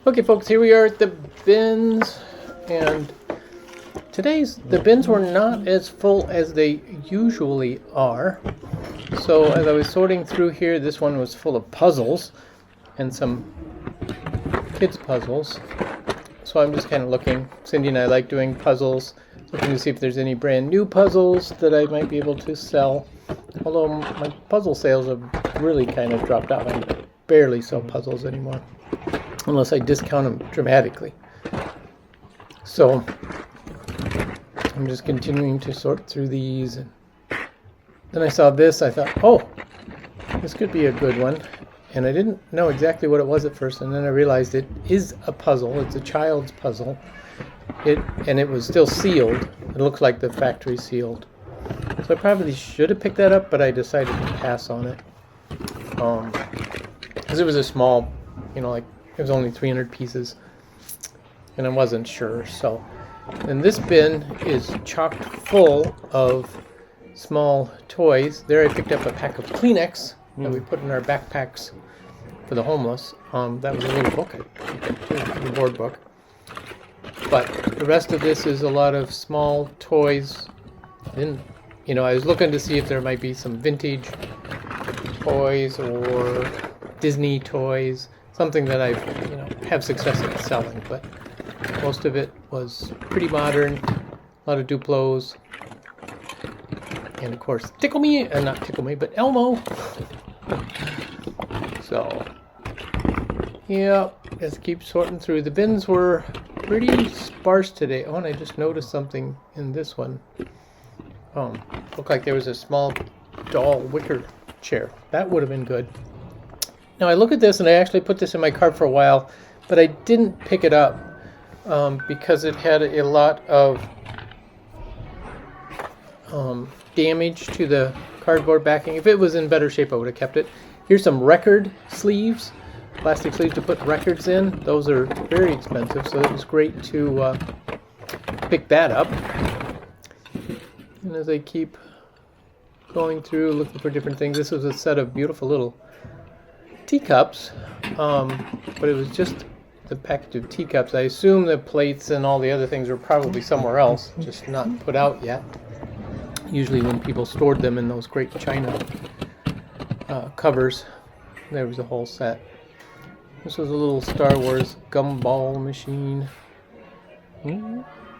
Okay, folks, here we are at the bins, and the bins were not as full as they usually are. So as I was sorting through here, this one was full of puzzles and some kids' puzzles. So I'm just kind of looking. Cindy and I like doing puzzles, looking to see if there's any brand new puzzles that I might be able to sell. Although my puzzle sales have really kind of dropped off. I barely sell puzzles anymore, unless I discount them dramatically. So I'm just continuing to sort through these. And then I saw this. I thought, oh, this could be a good one. And I didn't know exactly what it was at first. And then I realized it is a puzzle. It's a child's puzzle. And it was still sealed. It looks like the factory sealed. So I probably should have picked that up, but I decided to pass on it. Because it was a small, like it was only 300 pieces. And I wasn't sure. So, and this bin is chock full of small toys. There I picked up a pack of Kleenex that we put in our backpacks for the homeless. That was a little book, a board book. But the rest of this is a lot of small toys. I was looking to see if there might be some vintage toys or Disney toys, something that I've have success in selling. But most of it was pretty modern, a lot of Duplos, and of course not Tickle Me, but Elmo. So, yeah, just keep sorting through. The bins were pretty sparse today. Oh, and I just noticed something in this one. Looked like there was a small doll wicker chair. That would have been good. Now I look at this, and I actually put this in my cart for a while, but I didn't pick it up because it had a lot of damage to the cardboard backing. If it was in better shape, I would have kept it. Here's some record sleeves, plastic sleeves to put records in. Those are very expensive, so it was great to pick that up. And as I keep going through, looking for different things, this was a set of beautiful little teacups, but it was just the package of teacups. I assume the plates and all the other things were probably somewhere else, just not put out yet. Usually when people stored them in those great china covers, there was a whole set. This was a little Star Wars gumball machine.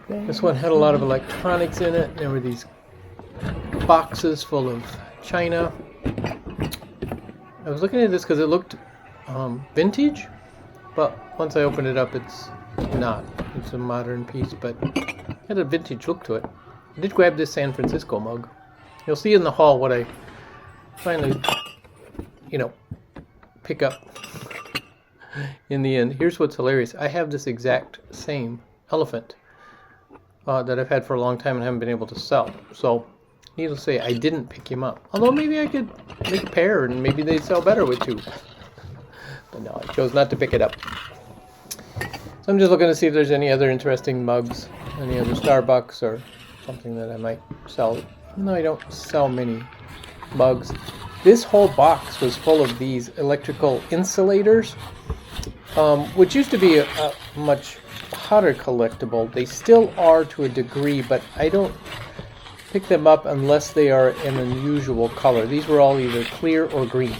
This one had a lot of electronics in it. There were these boxes full of china. I was looking at this because it looked vintage, but once I opened it up, it's not. It's a modern piece, but it had a vintage look to it. I did grab this San Francisco mug. You'll see in the haul what I finally, pick up in the end. Here's what's hilarious. I have this exact same elephant that I've had for a long time and haven't been able to sell. So, needless to say, I didn't pick him up. Although maybe I could make a pair and maybe they'd sell better with two. But no, I chose not to pick it up. So I'm just looking to see if there's any other interesting mugs, any other Starbucks or something that I might sell. Even though I don't sell many mugs. This whole box was full of these electrical insulators, which used to be a much hotter collectible. They still are to a degree, but I don't pick them up unless they are an unusual color. These were all either clear or green,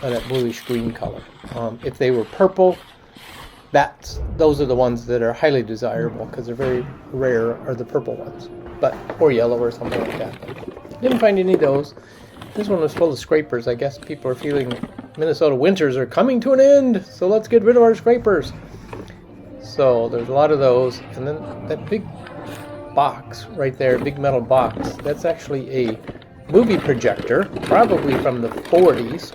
that bluish green color. If they were purple, those are the ones that are highly desirable because they're very rare, are the purple ones, or yellow or something like that. Didn't find any of those. This one was full of scrapers. I guess people are feeling Minnesota winters are coming to an end, so let's get rid of our scrapers. So there's a lot of those, and then that big box right there, big metal box, that's actually a movie projector, probably from the 40s,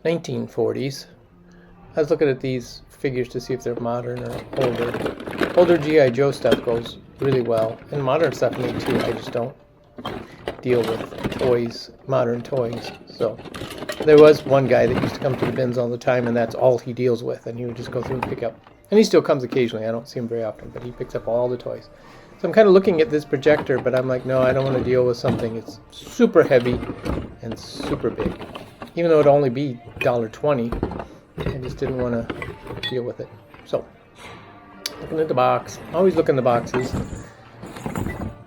1940s. I was looking at these figures to see if they're modern or older. Older G.I. Joe stuff goes really well, and modern stuff me too. I just don't deal with toys, modern toys. So there was one guy that used to come to the bins all the time, and that's all he deals with, and he would just go through and pick up. And he still comes occasionally. I don't see him very often, but he picks up all the toys. So I'm kind of looking at this projector, but I'm like, no, I don't want to deal with something. It's super heavy and super big. Even though it'd only be $1.20, I just didn't want to deal with it. So, looking at the box. Always look in the boxes,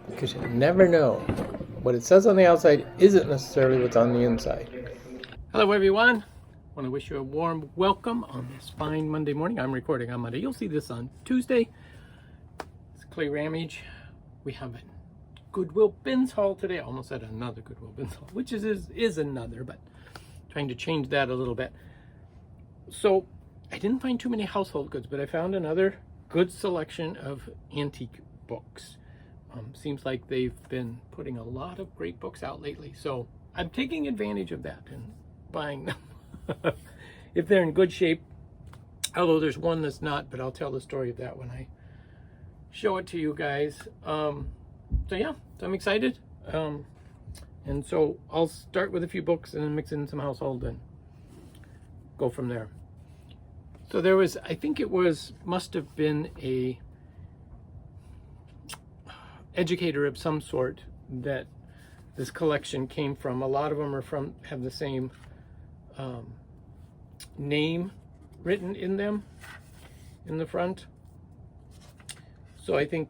because you never know. What it says on the outside isn't necessarily what's on the inside. Hello everyone. I want to wish you a warm welcome on this fine Monday morning. I'm recording on Monday. You'll see this on Tuesday. It's Clay Rammage. We have a Goodwill bins haul today. I almost said another Goodwill bins haul, which is another, but trying to change that a little bit. So I didn't find too many household goods, but I found another good selection of antique books. Seems like they've been putting a lot of great books out lately, so I'm taking advantage of that and buying them if they're in good shape. Although there's one that's not, but I'll tell the story of that when I show it to you guys. So yeah, so I'm excited. And so I'll start with a few books and then mix in some household and go from there. So there was, I think it must have been a educator of some sort that this collection came from. A lot of them are have the same name written in them in the front. So I think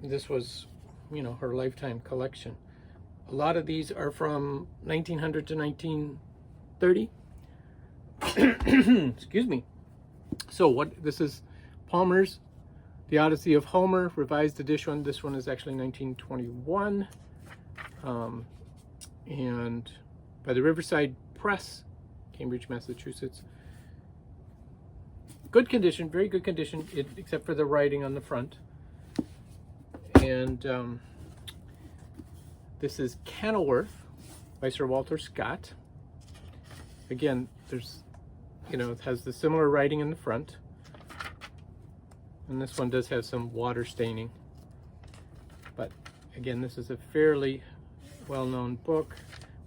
this was, her lifetime collection. A lot of these are from 1900 to 1930. Excuse me. So this is Palmer's The Odyssey of Homer, revised edition. This one is actually 1921. And by the Riverside Press, Cambridge, Massachusetts. Good condition, very good condition, except for the writing on the front. And this is Kenilworth by Sir Walter Scott. Again, there's, it has the similar writing in the front. And this one does have some water staining. But again, this is a fairly well-known book.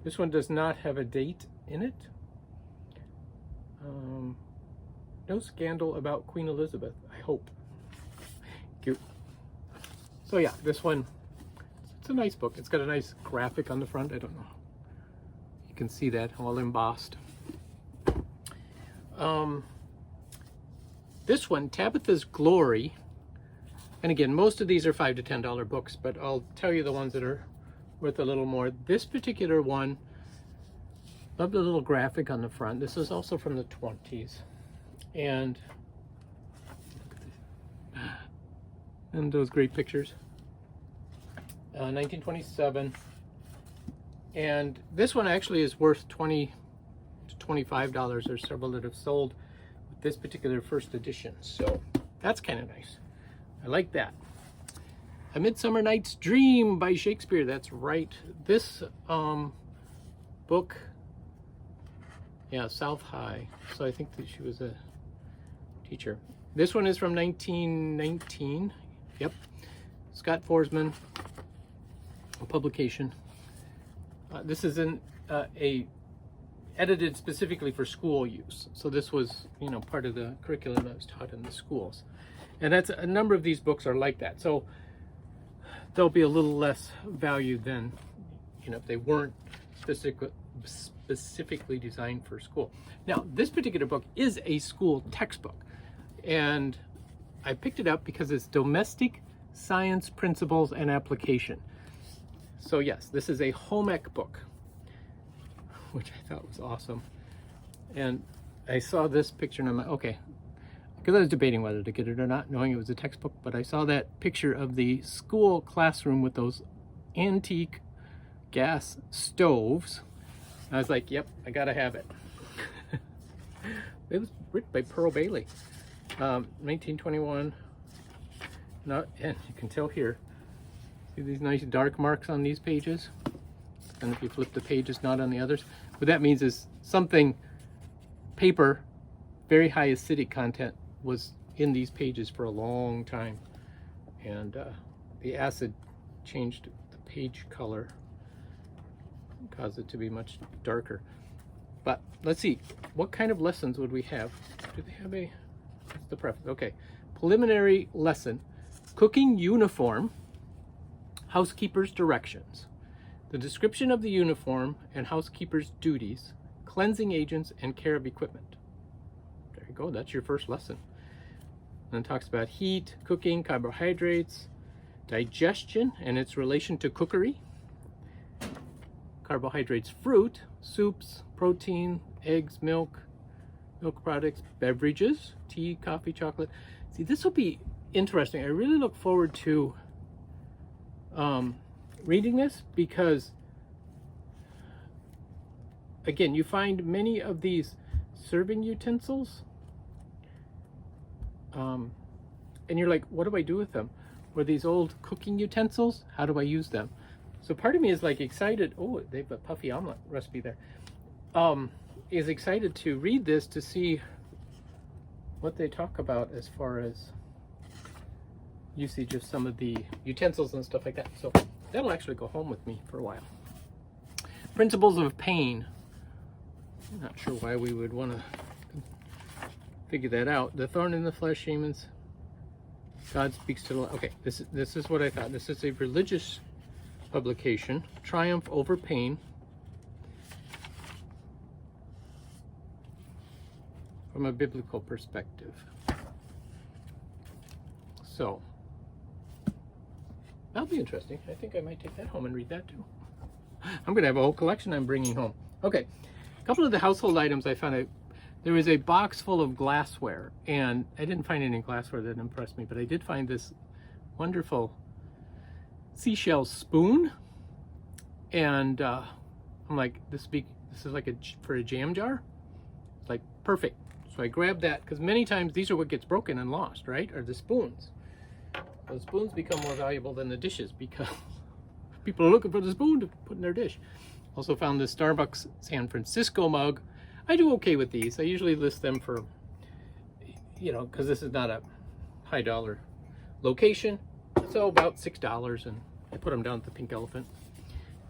This one does not have a date in it. No scandal about Queen Elizabeth, I hope. Cute. So yeah, this one, it's a nice book. It's got a nice graphic on the front. I don't know. You can see that all embossed. This one, Tabitha's Glory, and again, most of these are $5 to $10 books, but I'll tell you the ones that are worth a little more. This particular one, love the little graphic on the front. This is also from the 20s, and those great pictures. 1927, and this one actually is worth $20 to $25. There's several that have sold with this particular first edition, so that's kind of nice. I like that. A Midsummer Night's Dream by Shakespeare. That's right. This book, yeah, South High. So I think that she was a teacher. This one is from 1919. Yep. Scott Forsman, a publication. This is edited specifically for school use. So this was, part of the curriculum that was taught in the schools. And that's a number of these books are like that. So they'll be a little less valued than, if they weren't specifically designed for school. Now, this particular book is a school textbook. And I picked it up because it's Domestic Science Principles and Application. So yes, this is a home ec book, which I thought was awesome. And I saw this picture and I'm like, okay, because I was debating whether to get it or not, knowing it was a textbook, but I saw that picture of the school classroom with those antique gas stoves. I was like, yep, I gotta have it. It was written by Pearl Bailey, 1921. And you can tell here, see these nice dark marks on these pages? And if you flip the pages, not on the others. What that means is something, paper, very high acidic content, was in these pages for a long time. And the acid changed the page color, caused it to be much darker. But let's see, what kind of lessons would we have? Do they have what's the preface? Okay, preliminary lesson, cooking uniform, housekeeper's directions, the description of the uniform and housekeeper's duties, cleansing agents, and care of equipment. Okay. Like, oh, that's your first lesson. And it talks about heat, cooking, carbohydrates, digestion and its relation to cookery. Carbohydrates, fruit, soups, protein, eggs, milk products, beverages, tea, coffee, chocolate. See, this will be interesting. I really look forward to reading this because, again, you find many of these serving utensils and you're like, what do I do with them? Or these old cooking utensils, how do I use them? So part of me is like excited. Oh, they have a puffy omelet recipe there. Is excited to read this to see what they talk about as far as usage of some of the utensils and stuff like that. So that'll actually go home with me for a while. Principles of pain. I'm not sure why we would want to figure that out. The thorn in the flesh, Shaman's. God speaks to the... Okay, this is what I thought. This is a religious publication. Triumph over pain. From a biblical perspective. So, that'll be interesting. I think I might take that home and read that too. I'm going to have a whole collection I'm bringing home. Okay, a couple of the household items I found. There was a box full of glassware, and I didn't find any glassware that impressed me, but I did find this wonderful seashell spoon, and I'm like, this is like for a jam jar. It's like perfect. So I grabbed that because many times these are what gets broken and lost, right? Are the spoons. The spoons become more valuable than the dishes because people are looking for the spoon to put in their dish. Also found this Starbucks San Francisco mug. I do okay with these. I usually list them for, you know, because this is not a high dollar location. So about $6, and I put them down at the Pink Elephant.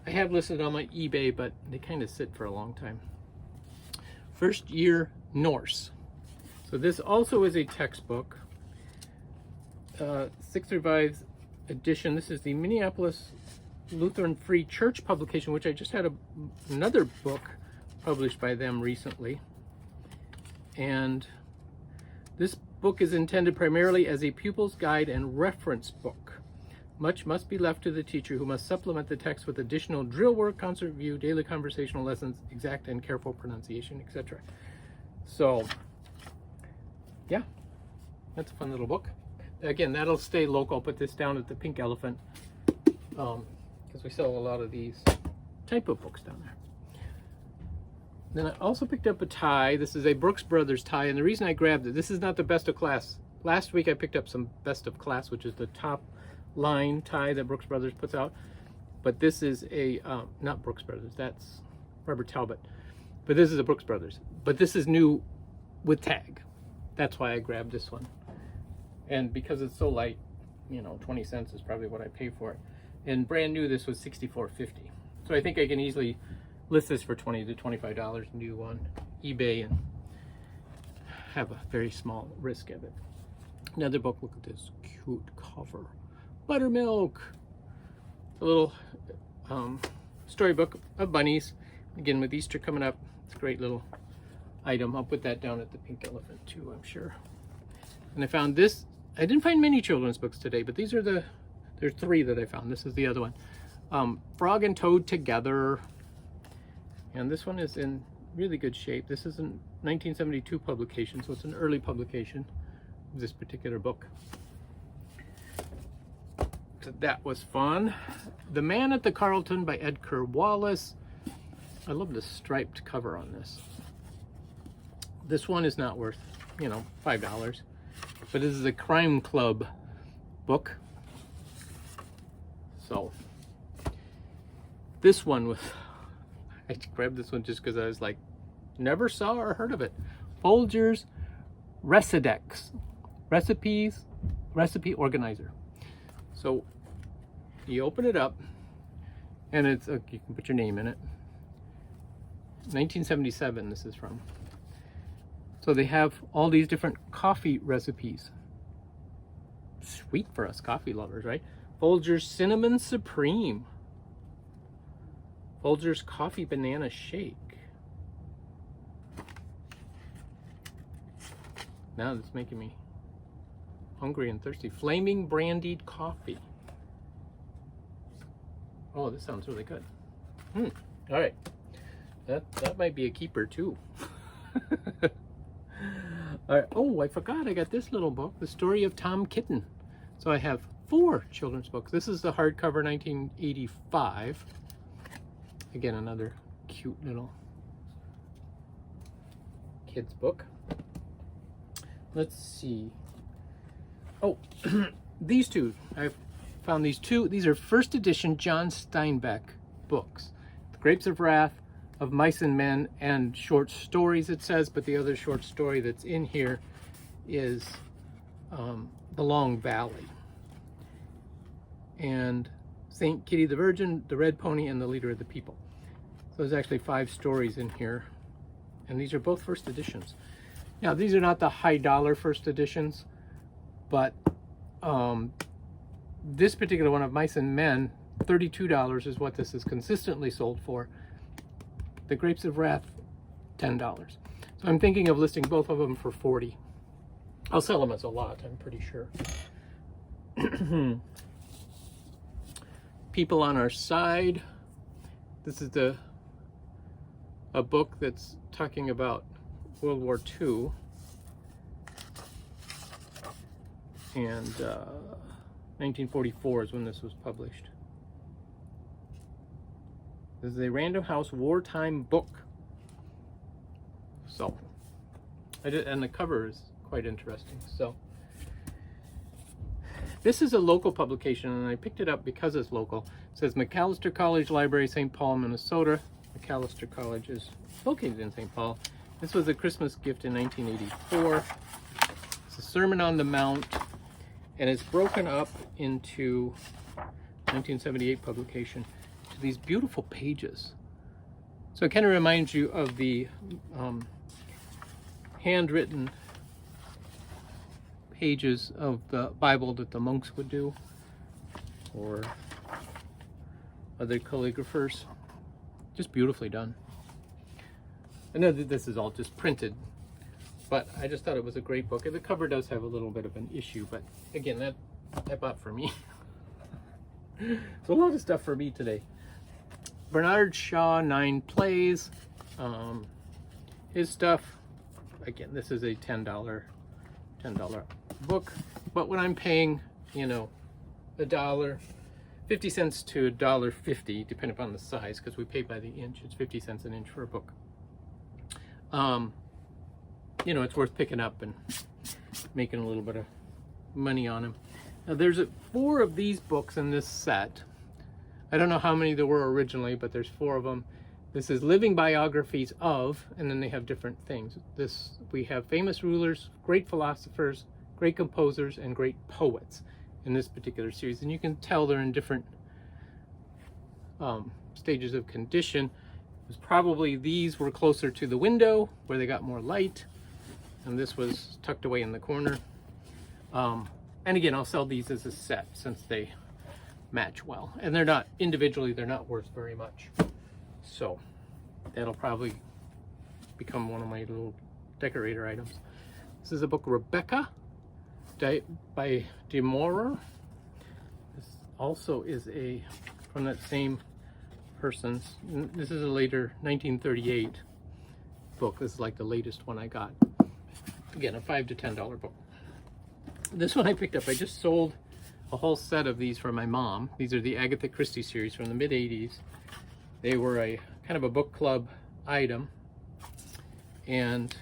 I have listed on my eBay, but they kind of sit for a long time. First Year Norse. So this also is a textbook. 6th Revised Edition. This is the Minneapolis Lutheran Free Church publication, which I just had another book published by them recently. And this book is intended primarily as a pupil's guide and reference book. Much must be left to the teacher, who must supplement the text with additional drill work, concert view, daily conversational lessons, exact and careful pronunciation, etc. So, yeah, that's a fun little book. Again, that'll stay local. I'll put this down at the Pink Elephant because we sell a lot of these type of books down there. Then I also picked up a tie. This is a Brooks Brothers tie, and the reason I grabbed it, this is not the best of class. Last week I picked up some best of class, which is the top line tie that Brooks Brothers puts out. But this is a, not Brooks Brothers, that's Robert Talbot. But this is a Brooks Brothers. But this is new with tag. That's why I grabbed this one. And because it's so light, you know, 20 cents is probably what I pay for it. And brand new, this was $64.50. So I think I can easily list this for $20 to $25 new on eBay and have a very small risk of it. Another book, look at this cute cover. Buttermilk. A little storybook of bunnies. Again, with Easter coming up, it's a great little item. I'll put that down at the Pink Elephant too, I'm sure. And I found this. I didn't find many children's books today, but these are there's 3 that I found. This is the other one. Frog and Toad Together. And this one is in really good shape. This is a 1972 publication, so it's an early publication of this particular book. So that was fun. The Man at the Carlton by Edgar Wallace. I love the striped cover on this. This one is not worth, you know, $5. But this is a crime club book. So this one was, I grabbed this one just because I was like, never saw or heard of it. Folger's Recidex. Recipe Organizer. So you open it up and it's, you can put your name in it. 1977 this is from. So they have all these different coffee recipes. Sweet for us coffee lovers, right? Folger's Cinnamon Supreme. Folger's Coffee Banana Shake. Now that's making me hungry and thirsty. Flaming brandied coffee. Oh, this sounds really good. All right. That might be a keeper too. All right. Oh, I forgot I got this little book, The Story of Tom Kitten. So I have 4 children's books. This is the hardcover 1985. Again, another cute little kids book. Let's see. Oh, these two. I've found these two. These are first edition John Steinbeck books. The Grapes of Wrath, of Mice and Men, and short stories, it says, but the other short story that's in here is The Long Valley. And St. Kitty the Virgin, The Red Pony, and The Leader of the People. So there's actually 5 stories in here. And these are both first editions. Now, these are not the high dollar first editions, but this particular one of Mice and Men, $32 is what this is consistently sold for. The Grapes of Wrath, $10. So I'm thinking of listing both of them for $40. I'll sell them as a lot, I'm pretty sure. People on Our Side. This is a book that's talking about World War II. And 1944 is when this was published. This is a Random House wartime book. So, and the cover is quite interesting. So, this is a local publication, and I picked it up because it's local. It says Macalester College Library, St. Paul, Minnesota. Macalester College is located in St. Paul. This was a Christmas gift in 1984. It's a Sermon on the Mount, and it's broken up into 1978 publication. These beautiful pages. So it kind of reminds you of the handwritten pages of the Bible that the monks would do, or other calligraphers. Just beautifully done. I know that this is all just printed, but I just thought it was a great book. And the cover does have a little bit of an issue, but again, that I bought for me. So a lot of stuff for me today. Bernard Shaw, 9 Plays. His stuff, again, this is a $10 book, but when I'm paying, you know, $1, 50 cents to $1.50, depending upon the size, because we pay by the inch, it's 50 cents an inch for a book. You know, it's worth picking up and making a little bit of money on them. Now there's 4 of these books in this set. I don't know how many there were originally, but there's 4 of them. This is Living Biographies of, and then they have different things. We have famous rulers, great philosophers, great composers, and great poets in this particular series. And you can tell they're in different stages of condition. It was probably these were closer to the window where they got more light, and this was tucked away in the corner. And again, I'll sell these as a set since they match well, and they're not individually, they're not worth very much, so that'll probably become one of my little decorator items. This is a book, Rebecca by DeMaurer. This also is from that same person's. This is a later 1938 book. This is like the latest one I got. Again, a $5 to $10 book. This one I picked up. I just sold a whole set of these for my mom. These are the Agatha Christie series from the mid-80s. They were a kind of a book club item, and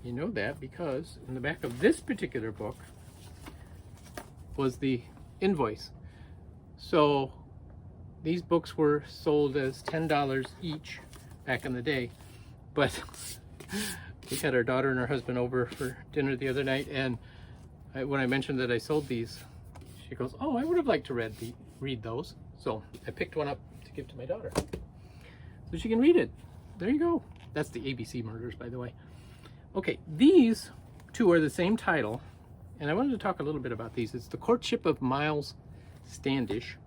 you know that because in the back of this particular book was the invoice. So these books were sold as $10 each back in the day, but we had our daughter and her husband over for dinner the other night, and when I mentioned that I sold these, she goes, "Oh, I would have liked to read those." So I picked one up to give to my daughter so she can read it. There you go. That's the ABC Murders, by the way. Okay, these 2 are the same title, and I wanted to talk a little bit about these. It's The Courtship of Miles Standish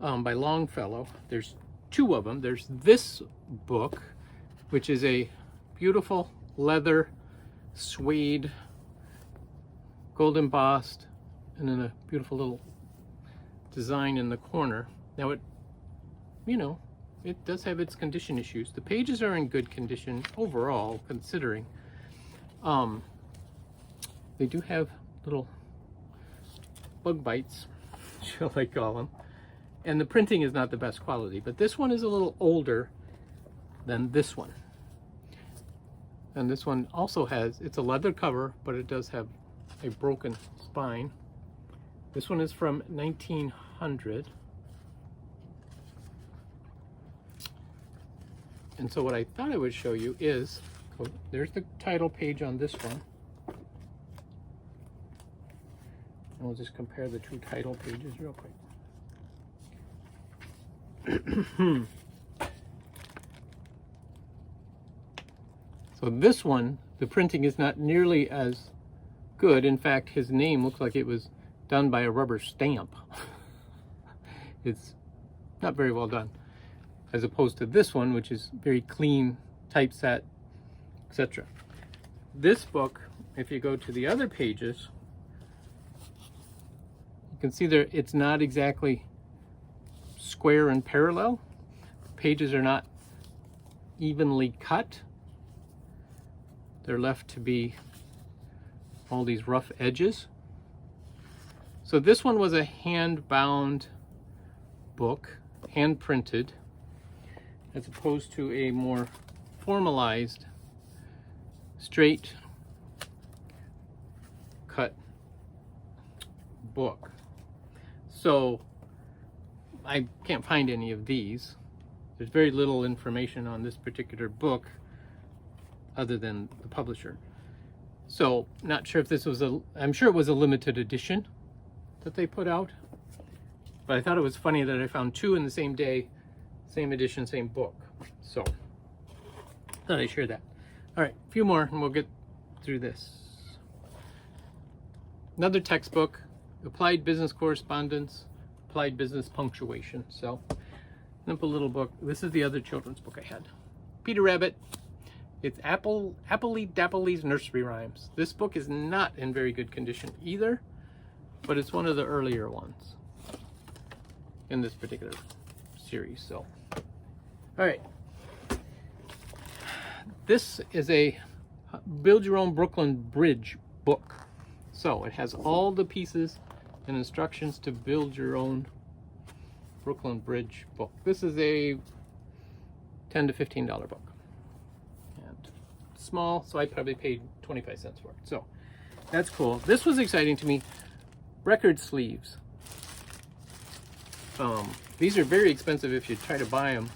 by Longfellow. There's 2 of them. There's this book, which is a beautiful leather suede, gold embossed, and then a beautiful little design in the corner. Now it, you know, it does have its condition issues. The pages are in good condition overall, considering. They do have little bug bites, shall I call them. And the printing is not the best quality, but this one is a little older than this one. And this one also has, it's a leather cover, but it does have a broken spine. This one is from 1900. And so what I thought I would show you is, there's the title page on this one. And we'll just compare the two title pages real quick. So this one, the printing is not nearly as good. In fact, his name looks like it was done by a rubber stamp. It's not very well done, as opposed to this one, which is very clean, typeset, etc. This book, if you go to the other pages, you can see there it's not exactly square and parallel. The pages are not evenly cut. They're left to be all these rough edges. So this one was a hand-bound book, hand-printed, as opposed to a more formalized, straight cut book. So I can't find any of these. There's very little information on this particular book other than the publisher. So not sure if this was I'm sure it was a limited edition that they put out, but I thought it was funny that I found two in the same day, same edition, same book. So thought I'd share that. All right, a few more and we'll get through this. Another textbook, Applied Business Correspondence, Applied Business Punctuation. So simple little book. This is the other children's book I had. Peter Rabbit. It's Appley Dappley's Nursery Rhymes. This book is not in very good condition either, but it's one of the earlier ones in this particular series. So, all right. This is a Build Your Own Brooklyn Bridge book. So it has all the pieces and instructions to build your own Brooklyn Bridge book. This is a $10 to $15 book. Small, so I probably paid 25 cents for it. So that's cool. This was exciting to me. Record sleeves. These are very expensive if you try to buy them,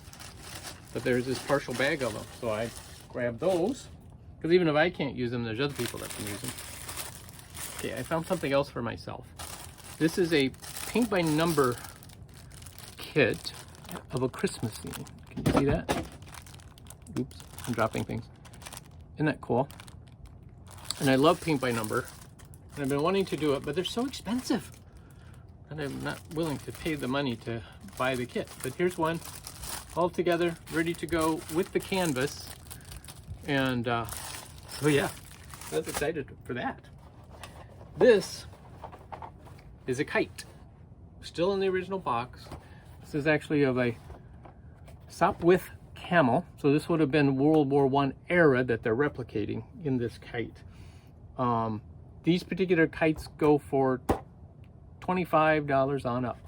but there's this partial bag of them, so I grabbed those because even if I can't use them, there's other people that can use them. Okay, I found something else for myself. This is a paint by number kit of a Christmas scene. Can you see that? Oops, I'm dropping things. Isn't that cool? And I love paint by number, and I've been wanting to do it, but they're so expensive and I'm not willing to pay the money to buy the kit. But here's one all together, ready to go with the canvas. And so yeah, I was excited for that. This is a kite, still in the original box. This is actually of a Sopwith camel, so this would have been World War I era that they're replicating in this kite. These particular kites go for $25 on up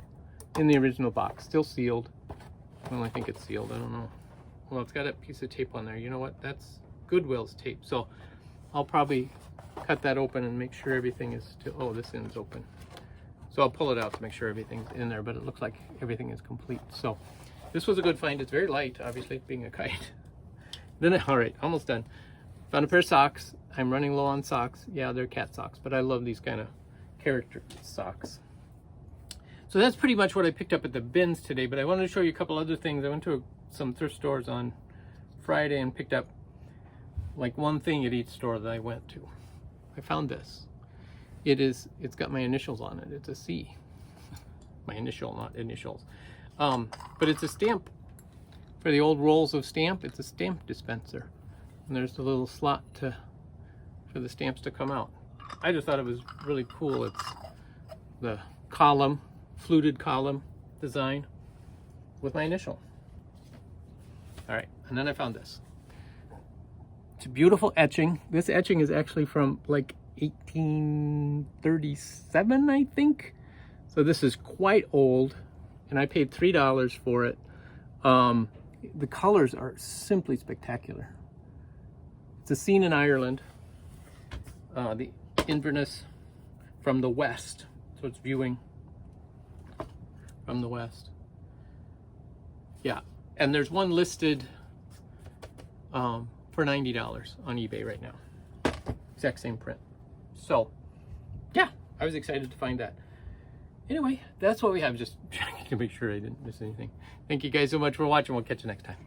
in the original box, still sealed. Well, I think it's sealed, I don't know. Well, it's got a piece of tape on there. You know what, that's Goodwill's tape, so I'll probably cut that open and make sure everything is still, oh, this end's open, so I'll pull it out to make sure everything's in there, but it looks like everything is complete. So this was a good find. It's very light, obviously, being a kite. Then, all right, almost done. Found a pair of socks. I'm running low on socks. Yeah, they're cat socks, but I love these kind of character socks. So that's pretty much what I picked up at the bins today, but I wanted to show you a couple other things. I went to some thrift stores on Friday and picked up like one thing at each store that I went to. I found this. It's got my initials on it. It's a C. My initial, not initials. But it's a stamp for the old rolls of stamp. It's a stamp dispenser, and there's the little slot for for the stamps to come out. I just thought it was really cool. It's the column, fluted column design with my initial. All right, and then I found this. It's a beautiful etching. This etching is actually from like 1837, I think. So this is quite old, and I paid $3 for it. The colors are simply spectacular. It's a scene in Ireland. The Inverness from the west, so it's viewing from the west. Yeah, and there's one listed for $90 on eBay right now. Exact same print. So, yeah, I was excited to find that. Anyway, that's what we have. Just trying to make sure I didn't miss anything. Thank you guys so much for watching. We'll catch you next time.